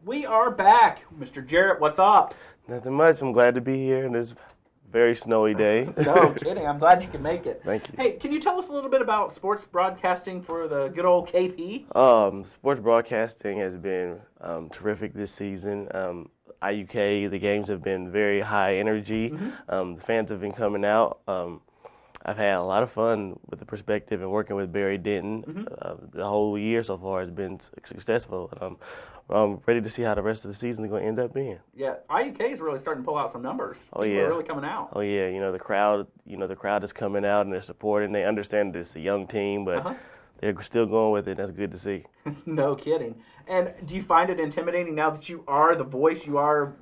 We are back. Mr. Jarrett, what's up? Nothing much. I'm glad to be here on this very snowy day. No kidding. I'm glad you can make it. Thank you. Hey, can you tell us a little bit about sports broadcasting for the good old KP? Sports broadcasting has been terrific this season. IUK, the games have been very high energy. The fans have been coming out. I've had a lot of fun with the perspective and working with Barry Denton. The whole year so far has been successful. I'm ready to see how the rest of the season is going to end up being. Yeah, IUK is really starting to pull out some numbers. Oh, People yeah. are really coming out. Oh yeah, the crowd is coming out and they're supporting. They understand that it's a young team, but they're still going with it. That's good to see. No kidding. And do you find it intimidating now that you are the voice, you are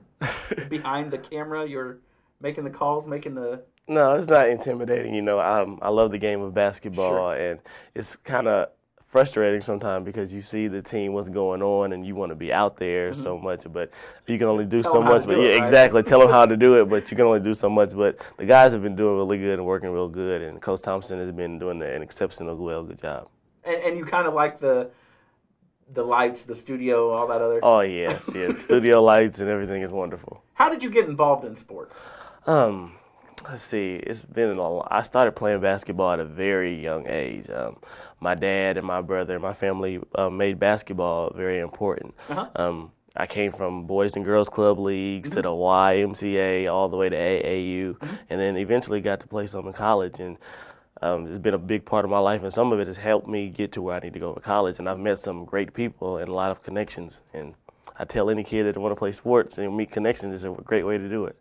behind the camera, you're making the calls, making the... No, it's not intimidating. I love the game of basketball, and it's kind of frustrating sometimes because you see the team, what's going on, and you want to be out there so much, but you can only do so much. But exactly. Tell them how to do it, but you can only do so much. But the guys have been doing really good and working real good, and Coach Thompson has been doing an exceptional, good job. And you kind of like the lights, the studio, all that other... Oh, yes. Studio lights and everything is wonderful. How did you get involved in sports? Let's see. It's been I started playing basketball at a very young age. My dad and my brother and my family made basketball very important. I came from Boys and Girls Club leagues to the YMCA all the way to AAU, and then eventually got to play some in college. And it's been a big part of my life, and some of it has helped me get to where I need to go to college. And I've met some great people and a lot of connections. And I tell any kid that want to play sports and meet connections is a great way to do it.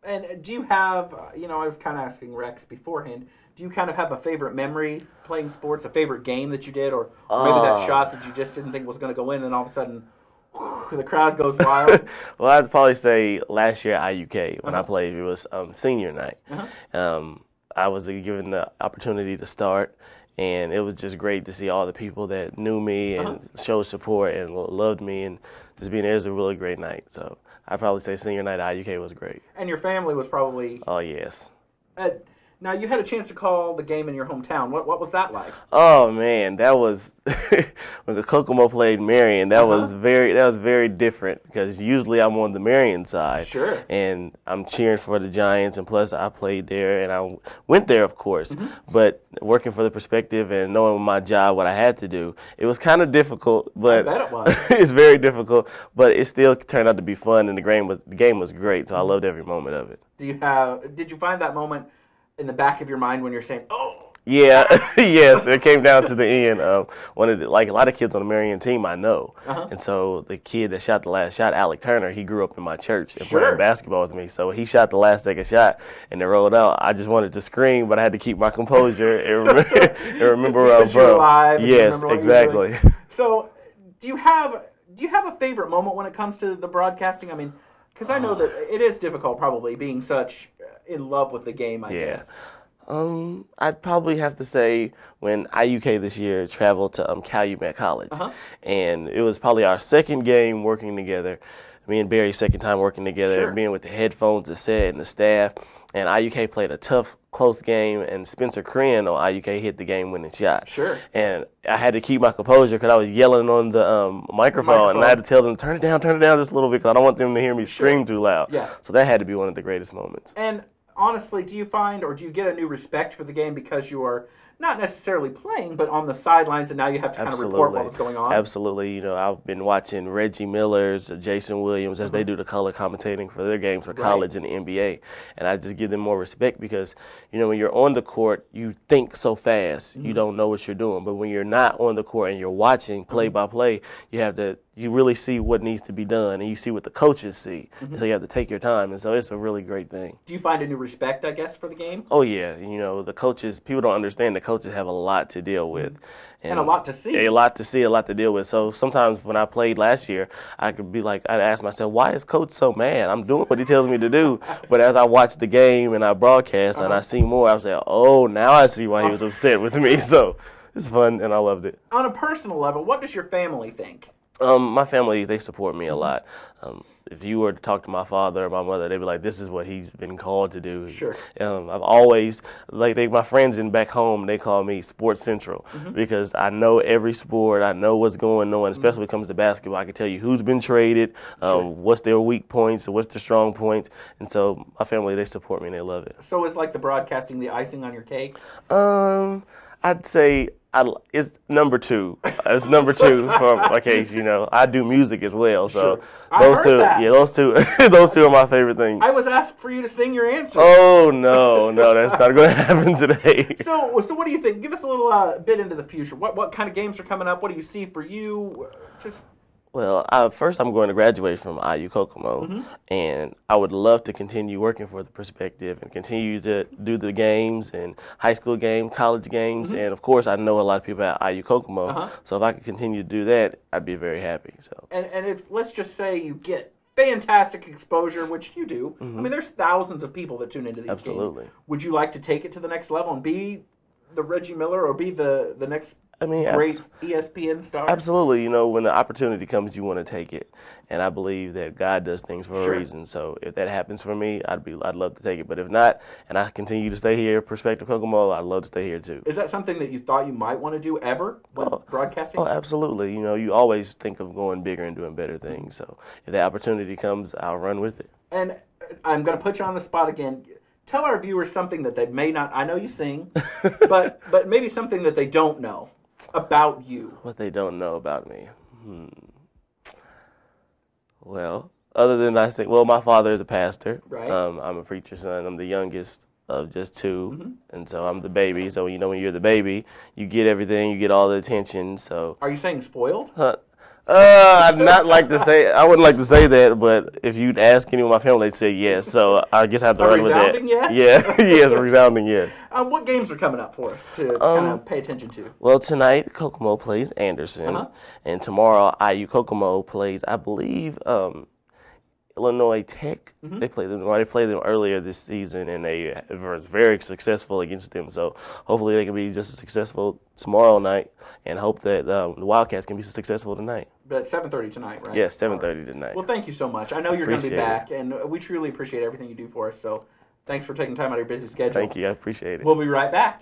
And do you have, I was kind of asking Rex beforehand, do you kind of have a favorite memory playing sports, a favorite game that you did, or maybe that shot that you just didn't think was going to go in, and all of a sudden, the crowd goes wild? Well, I'd probably say last year at IUK when I played, it was senior night. I was given the opportunity to start, and it was just great to see all the people that knew me and showed support and loved me, and just being there was a really great night. So I'd probably say senior night at IUK was great. And your family was probably... Oh, yes. Now, you had a chance to call the game in your hometown. What was that like? Oh, man, that was... when the Kokomo played Marion, that was very different because usually I'm on the Marion side. Sure. And I'm cheering for the Giants, and plus I played there, and I went there, of course. But working for the perspective and knowing my job, what I had to do, it was kind of difficult. But I bet it was. It's very difficult, but it still turned out to be fun, and the game was great, so I loved every moment of it. Did you find that moment in the back of your mind when you're saying, oh? Yeah, yes, it came down to the end. Like a lot of kids on the Marion team I know, and so the kid that shot the last shot, Alec Turner, he grew up in my church and playing basketball with me. So he shot the last second shot, and it rolled out. I just wanted to scream, but I had to keep my composure and remember where I'm from. Alive yes, exactly. So, do you have a favorite moment when it comes to the broadcasting? I mean, because I know that it is difficult, probably being such in love with the game. I guess. I'd probably have to say when IUK this year traveled to Calumet College, and it was probably our second game working together. Me and Barry's second time working together, being with the headphones, the set, and the staff. And IUK played a tough, close game, and Spencer Crin on IUK hit the game-winning shot. Sure. And I had to keep my composure because I was yelling on the microphone, and I had to tell them, turn it down just a little bit because I don't want them to hear me scream too loud. Yeah. So that had to be one of the greatest moments. And honestly, do you find, or do you get a new respect for the game because you are not necessarily playing, but on the sidelines, and now you have to kind of report what's going on? Absolutely. I've been watching Reggie Miller's, Jason Williams, as they do the color commentating for their games for college and the NBA, and I just give them more respect because, when you're on the court, you think so fast, you don't know what you're doing, but when you're not on the court and you're watching play by play, you really see what needs to be done, and you see what the coaches see. And so you have to take your time, and so it's a really great thing. Do you find a new respect, I guess, for the game? Oh, yeah. The coaches, people don't understand the coaches have a lot to deal with. And a lot to see. A lot to see, a lot to deal with. So sometimes when I played last year, I'd ask myself, why is Coach so mad? I'm doing what he tells me to do. But as I watch the game and I broadcast and I see more, I say, oh, now I see why he was upset with me. So it's fun, and I loved it. On a personal level, what does your family think? My family, they support me a lot. If you were to talk to my father or my mother, they'd be like, "This is what he's been called to do." Sure. I've always, my friends in back home, they call me Sports Central because I know every sport. I know what's going on, especially when it comes to basketball. I can tell you who's been traded, what's their weak points, what's their strong points, and so my family, they support me and they love it. So is like the broadcasting the icing on your cake? I'd say it's number two. It's number two for my case. I do music as well, so Sure. those I two, heard that. yeah, those two, those two are my favorite things. I was asked for you to sing your answer. Oh no, that's not going to happen today. So what do you think? Give us a little bit into the future. What kind of games are coming up? What do you see for you? Just. Well, first I'm going to graduate from IU Kokomo, and I would love to continue working for the Perspective and continue to do the games and high school games, college games, and of course I know a lot of people at IU Kokomo, so if I could continue to do that, I'd be very happy. So. And if, let's just say you get fantastic exposure, which you do, I mean, there's thousands of people that tune into these games. Would you like to take it to the next level and be the Reggie Miller or be the next great ESPN star? Absolutely. When the opportunity comes, you want to take it, and I believe that God does things for a reason. So if that happens for me, I'd love to take it. But if not, and I continue to stay here, Perspective Kokomo, I'd love to stay here too. Is that something that you thought you might want to do ever when broadcasting? Oh, absolutely. You always think of going bigger and doing better things. So if that opportunity comes, I'll run with it. And I'm going to put you on the spot again. Tell our viewers something that they may not. I know you sing, but maybe something that they don't know about you. What they don't know about me. Well, other than I say, my father is a pastor. Right. I'm a preacher's son. I'm the youngest of just two, and so I'm the baby. So when you're the baby, you get everything, you get all the attention. So. Are you saying spoiled? I'd not like to say. I wouldn't like to say that, but if you'd ask anyone in my family, they'd say yes. So I guess I have to run with that. Resounding yes? Yeah, yes, resounding yes. What games are coming up for us to kind of pay attention to? Well, tonight Kokomo plays Anderson, and tomorrow IU Kokomo plays, I believe, Illinois Tech. They played them earlier this season, and they were very successful against them. So hopefully they can be just as successful tomorrow night, and hope that the Wildcats can be successful tonight. But 7:30 tonight, right? Yes, 7:30 tonight. Well, thank you so much. I know you're going to be back, and we truly appreciate everything you do for us. So thanks for taking time out of your busy schedule. Thank you. I appreciate it. We'll be right back.